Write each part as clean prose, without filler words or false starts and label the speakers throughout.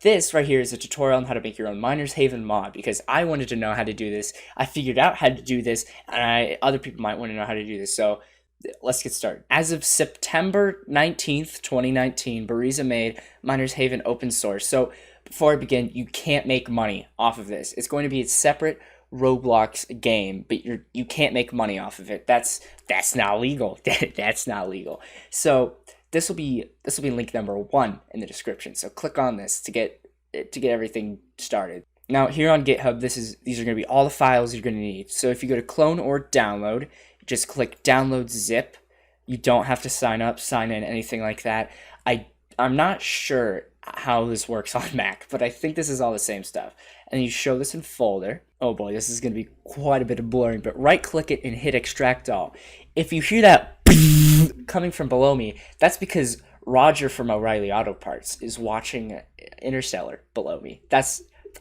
Speaker 1: This right here is a tutorial on how to make your own Miners Haven mod because I wanted to know how to do this. I figured out how to do this, and other people might want to know how to do this. So let's get started. As of September 19th, 2019, Bariza made Miners Haven open source. So before I begin, you can't make money off of this. It's going to be a separate Roblox game, but you can't make money off of it. That's not legal. That's not legal. So this will be link number 1 in the description. So click on this to get everything started. Now here on GitHub, these are going to be all the files you're going to need. So if you go to clone or download, just click download zip. You don't have to sign up, sign in, anything like that. I'm not sure how this works on Mac, but I think this is all the same stuff. And you show this in folder. Oh boy, this is going to be quite a bit of blurring, but right click it and hit extract all. If you hear that coming from below me, that's because Roger from O'Reilly Auto Parts is watching Interstellar below me.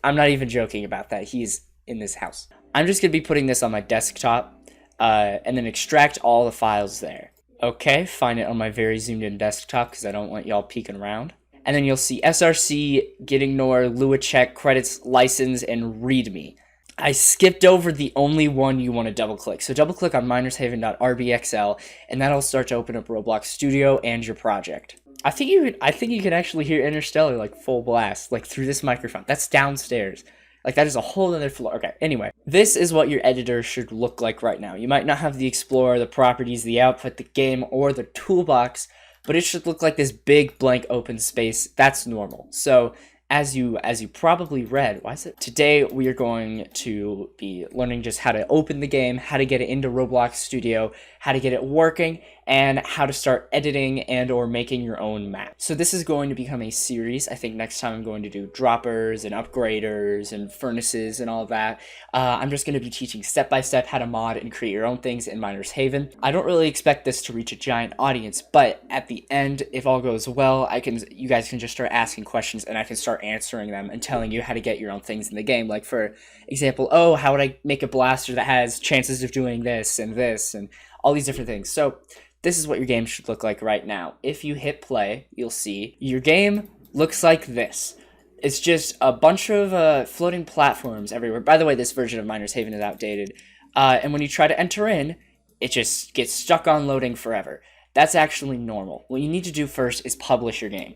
Speaker 1: I'm not even joking about that. He's in this house. I'm just going to be putting this on my desktop and then extract all the files there. Okay, find it on my very zoomed in desktop because I don't want y'all peeking around. And then you'll see SRC, git ignore, Lua check, credits, license, and readme. I skipped over the only one you want to double click. So double click on minershaven.rbxl and that'll start to open up Roblox Studio and your project. I think you can actually hear Interstellar like full blast, like through this microphone. That's downstairs. Like that is a whole other floor. Okay, anyway, this is what your editor should look like right now. You might not have the Explorer, the properties, the output, the game, or the toolbox, but it should look like this big blank open space. That's normal. So as you probably read, today we are going to be learning just how to open the game, how to get it into Roblox Studio, how to get it working, and how to start editing and or making your own map. So this is going to become a series. I think next time I'm going to do droppers and upgraders and furnaces and all of that. I'm just going to be teaching step-by-step how to mod and create your own things in Miners Haven. I don't really expect this to reach a giant audience, but at the end, if all goes well, you guys can just start asking questions and I can start answering them and telling you how to get your own things in the game. Like for example, oh, how would I make a blaster that has chances of doing this and all these different things. So this is what your game should look like right now. If you hit play, you'll see your game looks like this. It's just a bunch of floating platforms everywhere. By the way, this version of Miners Haven is outdated. And when you try to enter in, it just gets stuck on loading forever. That's actually normal. What you need to do first is publish your game.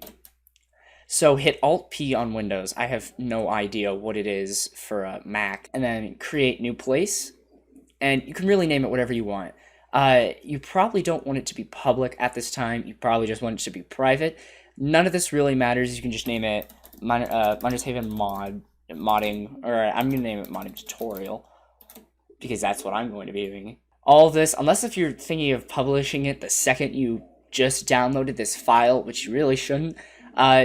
Speaker 1: So hit Alt-P on Windows. I have no idea what it is for Mac. And then create new place. And you can really name it whatever you want. You probably don't want it to be public at this time. You probably just want it to be private. None of this really matters. You can just name it Miners Haven modding, or I'm going to name it modding tutorial because that's what I'm going to be doing. All this, unless if you're thinking of publishing it the second you just downloaded this file, which you really shouldn't,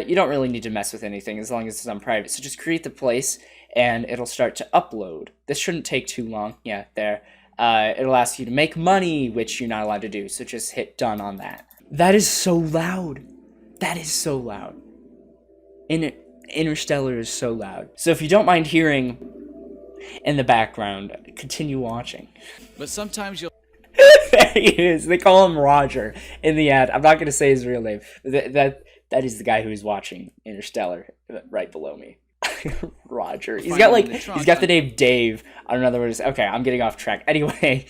Speaker 1: you don't really need to mess with anything as long as it's on private. So just create the place and it'll start to upload. This shouldn't take too long. Yeah, there. It'll ask you to make money, which you're not allowed to do, so just hit done on that. That is so loud. That is so loud. Interstellar is so loud. So if you don't mind hearing in the background, continue watching.
Speaker 2: But sometimes you'll...
Speaker 1: There he is. They call him Roger in the ad. I'm not going to say his real name. That is the guy who is watching Interstellar right below me. Roger. He's got the name Dave. I don't know the words. Okay, I'm getting off track. Anyway,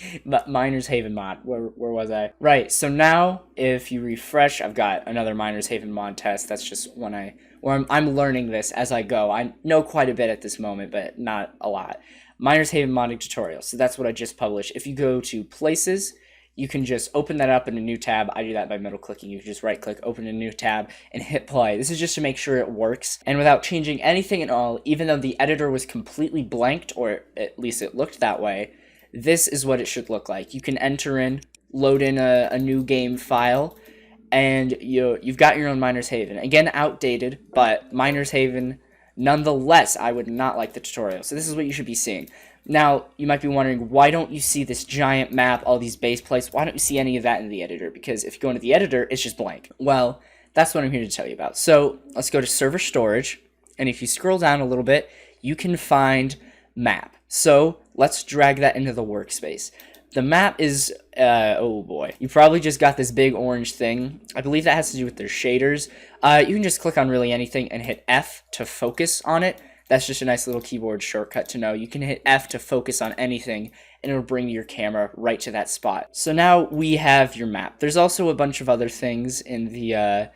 Speaker 1: Miners Haven mod. Where was I? Right. So now, if you refresh, I've got another Miners Haven mod test. That's just where I'm learning this as I go. I know quite a bit at this moment, but not a lot. Miners Haven modding tutorial. So that's what I just published. If you go to places, you can just open that up in a new tab. I do that by middle clicking. You just right click, open a new tab, and hit play. This is just to make sure it works. And without changing anything at all, even though the editor was completely blanked, or at least it looked that way, this is what it should look like. You can enter in, load in a new game file, and you've got your own Miners Haven. Again, outdated, but Miners Haven, nonetheless, I would not like the tutorial. So this is what you should be seeing. Now, you might be wondering, why don't you see this giant map, all these base plates? Why don't you see any of that in the editor? Because if you go into the editor, it's just blank. Well, that's what I'm here to tell you about. So let's go to server storage. And if you scroll down a little bit, you can find map. So let's drag that into the workspace. The map is, oh boy. You probably just got this big orange thing. I believe that has to do with their shaders. You can just click on really anything and hit F to focus on it. That's just a nice little keyboard shortcut to know. You can hit F to focus on anything, and it'll bring your camera right to that spot. So now we have your map. There's also a bunch of other things in the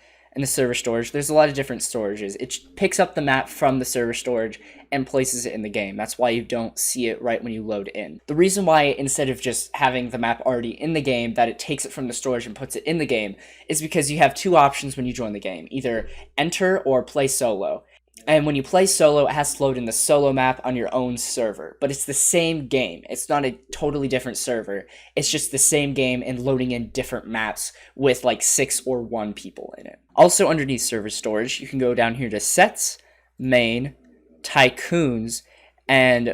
Speaker 1: server storage. There's a lot of different storages. It picks up the map from the server storage and places it in the game. That's why you don't see it right when you load in. The reason why, instead of just having the map already in the game, that it takes it from the storage and puts it in the game is because you have two options when you join the game: either enter or play solo. And when you play solo, it has to load in the solo map on your own server. But it's the same game. It's not a totally different server. It's just the same game and loading in different maps with like 6 or 1 people in it. Also underneath server storage, you can go down here to Sets, Main, Tycoons,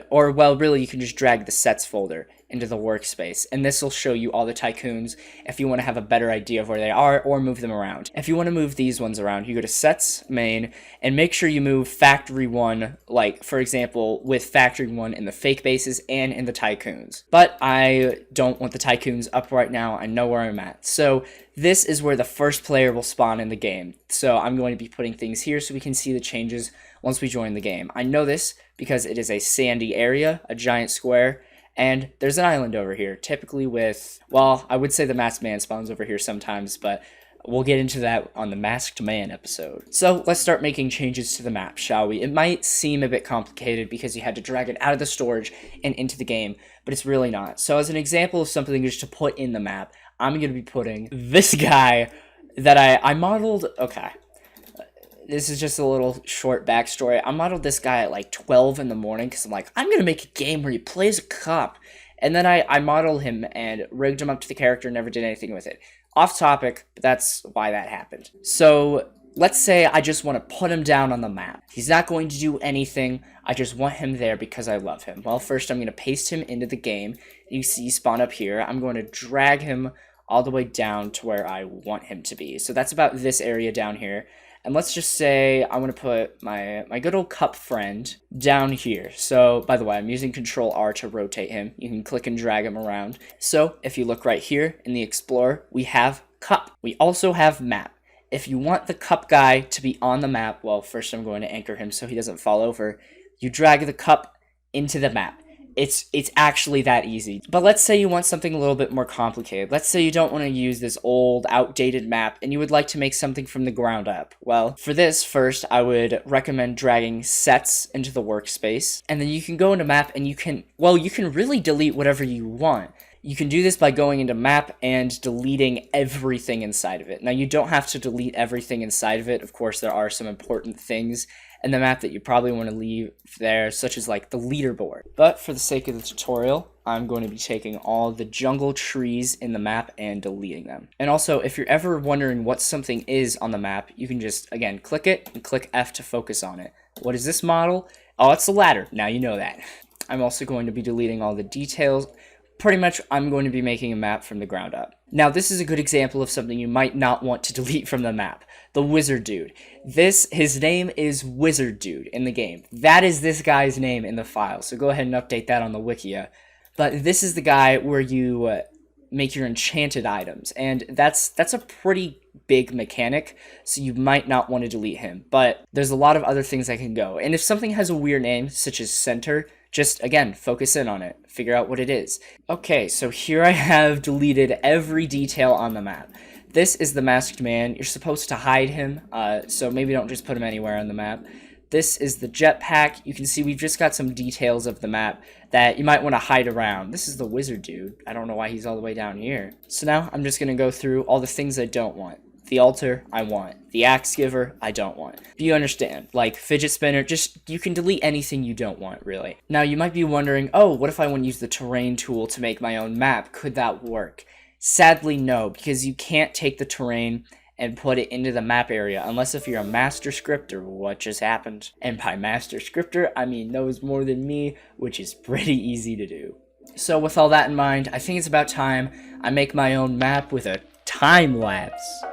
Speaker 1: or really you can just drag the Sets folder into the workspace, and this will show you all the Tycoons if you want to have a better idea of where they are or move them around. If you want to move these ones around, you go to Sets, Main, and make sure you move Factory 1, like for example with Factory 1 in the fake bases and in the Tycoons. But I don't want the Tycoons up right now. I know where I'm at. So this is where the first player will spawn in the game. So I'm going to be putting things here so we can see the changes once we join the game. I know this because it is a sandy area, a giant square, and there's an island over here, typically with, well, I would say the masked man spawns over here sometimes, but we'll get into that on the masked man episode. So let's start making changes to the map, shall we? It might seem a bit complicated because you had to drag it out of the storage and into the game, but it's really not. So as an example of something just to put in the map, I'm going to be putting this guy that I modeled. Okay. This is just a little short backstory. I modeled this guy at like 12 in the morning because I'm like, I'm going to make a game where he plays a cop. And then I modeled him and rigged him up to the character and never did anything with it. Off topic, but that's why that happened. So let's say I just want to put him down on the map. He's not going to do anything. I just want him there because I love him. Well, first I'm going to paste him into the game. You see spawn up here. I'm going to drag him all the way down to where I want him to be. So that's about this area down here. And let's just say I want to put my good old cup friend down here. So, by the way, I'm using Control R to rotate him. You can click and drag him around. So, if you look right here in the Explorer, we have cup. We also have map. If you want the cup guy to be on the map, well, first I'm going to anchor him so he doesn't fall over. You drag the cup into the map. It's actually that easy. But let's say you want something a little bit more complicated. Let's say you don't want to use this old, outdated map, and you would like to make something from the ground up. Well, for this, first, I would recommend dragging sets into the workspace, and then you can go into map, and you can really delete whatever you want. You can do this by going into map and deleting everything inside of it. Now, you don't have to delete everything inside of it. Of course, there are some important things in the map that you probably want to leave there, such as like the leaderboard. But for the sake of the tutorial, I'm going to be taking all the jungle trees in the map and deleting them. And also, if you're ever wondering what something is on the map, you can just, again, click it and click F to focus on it. What is this model? Oh, it's a ladder. Now you know that. I'm also going to be deleting all the details. Pretty much, I'm going to be making a map from the ground up. Now, this is a good example of something you might not want to delete from the map. The Wizard Dude. His name is Wizard Dude in the game. That is this guy's name in the file, so go ahead and update that on the Wikia. But this is the guy where you make your enchanted items, and that's a pretty big mechanic, so you might not want to delete him. But there's a lot of other things that can go, and if something has a weird name, such as Center, just, again, focus in on it. Figure out what it is. Okay, so here I have deleted every detail on the map. This is the masked man. You're supposed to hide him, so maybe don't just put him anywhere on the map. This is the jetpack. You can see we've just got some details of the map that you might want to hide around. This is the Wizard Dude. I don't know why he's all the way down here. So now I'm just going to go through all the things I don't want. The altar, I want. The axe giver, I don't want. But you understand, like fidget spinner, you can delete anything you don't want, really. Now, you might be wondering, oh, what if I want to use the terrain tool to make my own map? Could that work? Sadly, no, because you can't take the terrain and put it into the map area, unless if you're a master scripter, what just happened. And by master scripter, I mean knows more than me, which is pretty easy to do. So with all that in mind, I think it's about time I make my own map with a time lapse.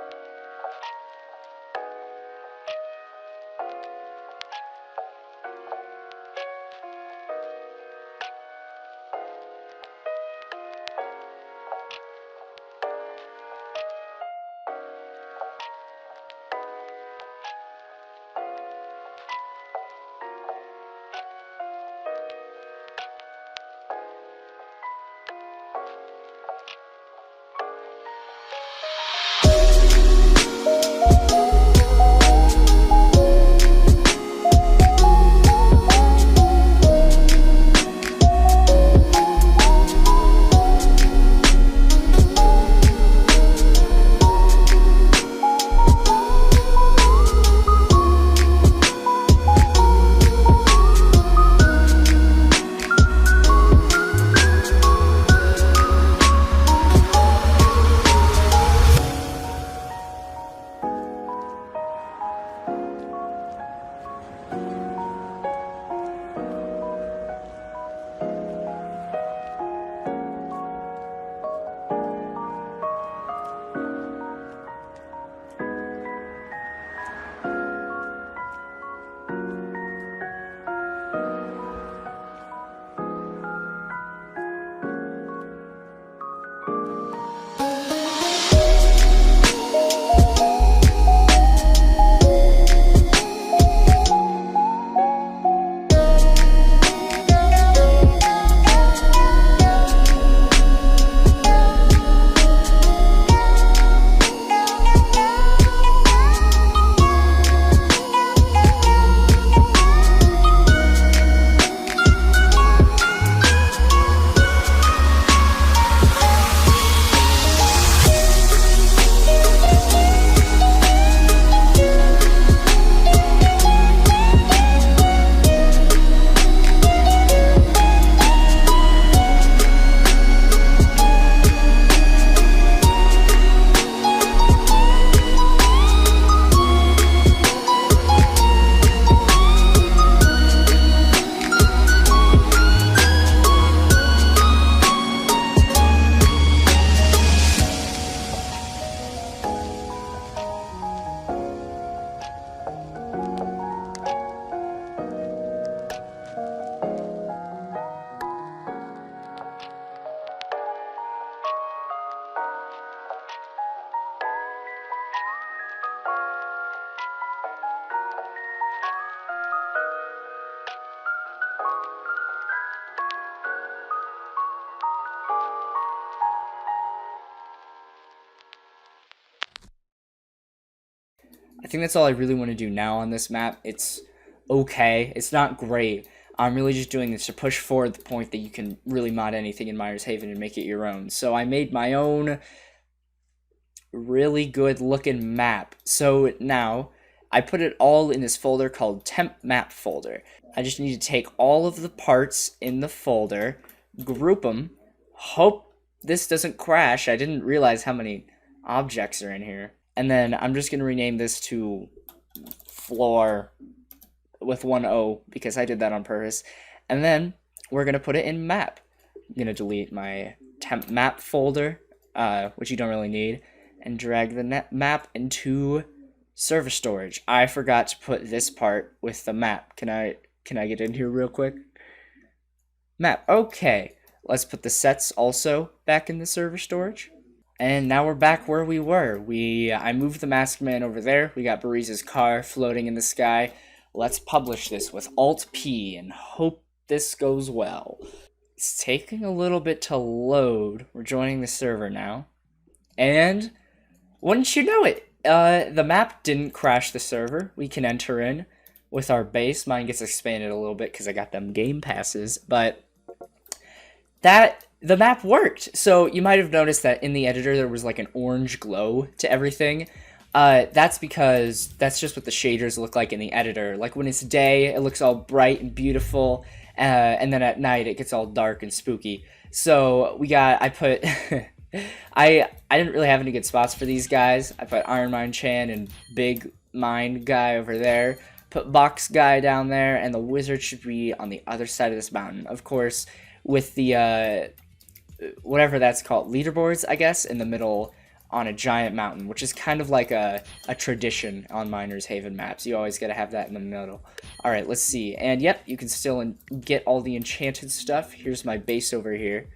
Speaker 1: think that's all I really want to do now on this map. It's okay. It's not great. I'm really just doing this to push forward the point that you can really mod anything in Miners Haven and make it your own. So I made my own really good looking map. So now I put it all in this folder called temp map folder. I just need to take all of the parts in the folder, group them, hope this doesn't crash. I didn't realize how many objects are in here. And then I'm just going to rename this to floor with one O because I did that on purpose. And then we're going to put it in map. I'm going to delete my temp map folder, which you don't really need, and drag the net map into server storage. I forgot to put this part with the map. Can I get in here real quick? Map. Okay. Let's put the sets also back in the server storage. And now we're back where we were. I moved the masked man over there. We got Bariza's car floating in the sky. Let's publish this with Alt-P and hope this goes well. It's taking a little bit to load. We're joining the server now. And wouldn't you know it, the map didn't crash the server. We can enter in with our base. Mine gets expanded a little bit because I got them game passes, but the map worked. So you might have noticed that in the editor there was like an orange glow to everything. That's because that's just what the shaders look like in the editor. Like when it's day, it looks all bright and beautiful, and then at night it gets all dark and spooky. So I put I didn't really have any good spots for these guys. I put Iron Mine Chan and Big Mine guy over there. Put Box guy down there, and the wizard should be on the other side of this mountain. Of course, with the whatever that's called, leaderboards, I guess, in the middle on a giant mountain, which is kind of like a tradition on Miners Haven maps. You always got to have that in the middle. All right, let's see. And yep, you can still get all the enchanted stuff. Here's my base over here.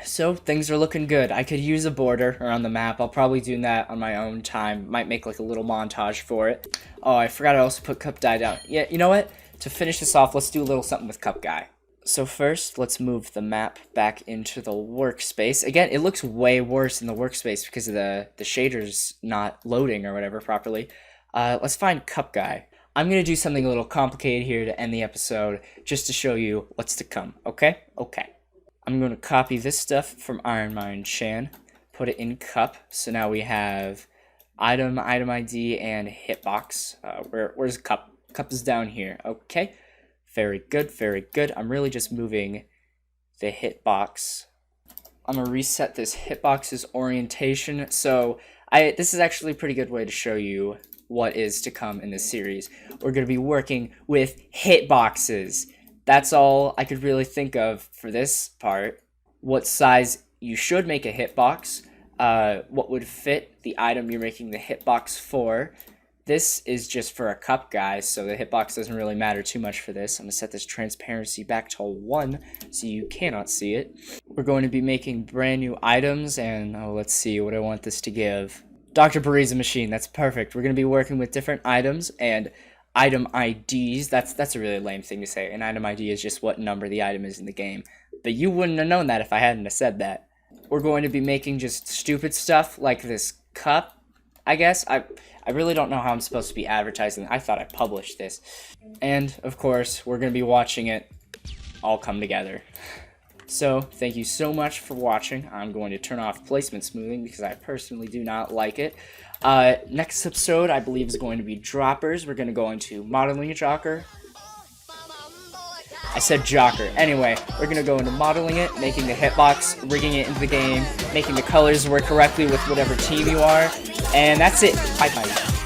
Speaker 1: So things are looking good. I could use a border around the map. I'll probably do that on my own time. Might make like a little montage for it. Oh, I forgot I also put Cup Guy down. Yeah, you know what? To finish this off, let's do a little something with Cup Guy. So first, let's move the map back into the workspace. Again, it looks way worse in the workspace because of the shaders not loading or whatever properly. Let's find Cup Guy. I'm going to do something a little complicated here to end the episode just to show you what's to come, okay? Okay. I'm going to copy this stuff from Iron Mine Chan, put it in Cup. So now we have item ID, and hitbox. Where's Cup? Cup is down here, okay? Very good, very good. I'm really just moving the hitbox. I'm going to reset this hitbox's orientation. So this is actually a pretty good way to show you what is to come in this series. We're going to be working with hitboxes. That's all I could really think of for this part. What size you should make a hitbox. What would fit the item you're making the hitbox for. This is just for a cup, guys, so the hitbox doesn't really matter too much for this. I'm going to set this transparency back to 1 so you cannot see it. We're going to be making brand new items, and let's see what I want this to give. Dr. Bariza machine, that's perfect. We're going to be working with different items and item IDs. That's a really lame thing to say. An item ID is just what number the item is in the game. But you wouldn't have known that if I hadn't have said that. We're going to be making just stupid stuff like this cup, I guess. I really don't know how I'm supposed to be advertising. I thought I published this. And, of course, we're going to be watching it all come together. So, thank you so much for watching. I'm going to turn off placement smoothing because I personally do not like it. Next episode, I believe, is going to be droppers. We're going to go into modeling a jocker. I said jocker. Anyway, we're going to go into modeling it, making the hitbox, rigging it into the game, making the colors work correctly with whatever team you are. And that's it. Bye-bye.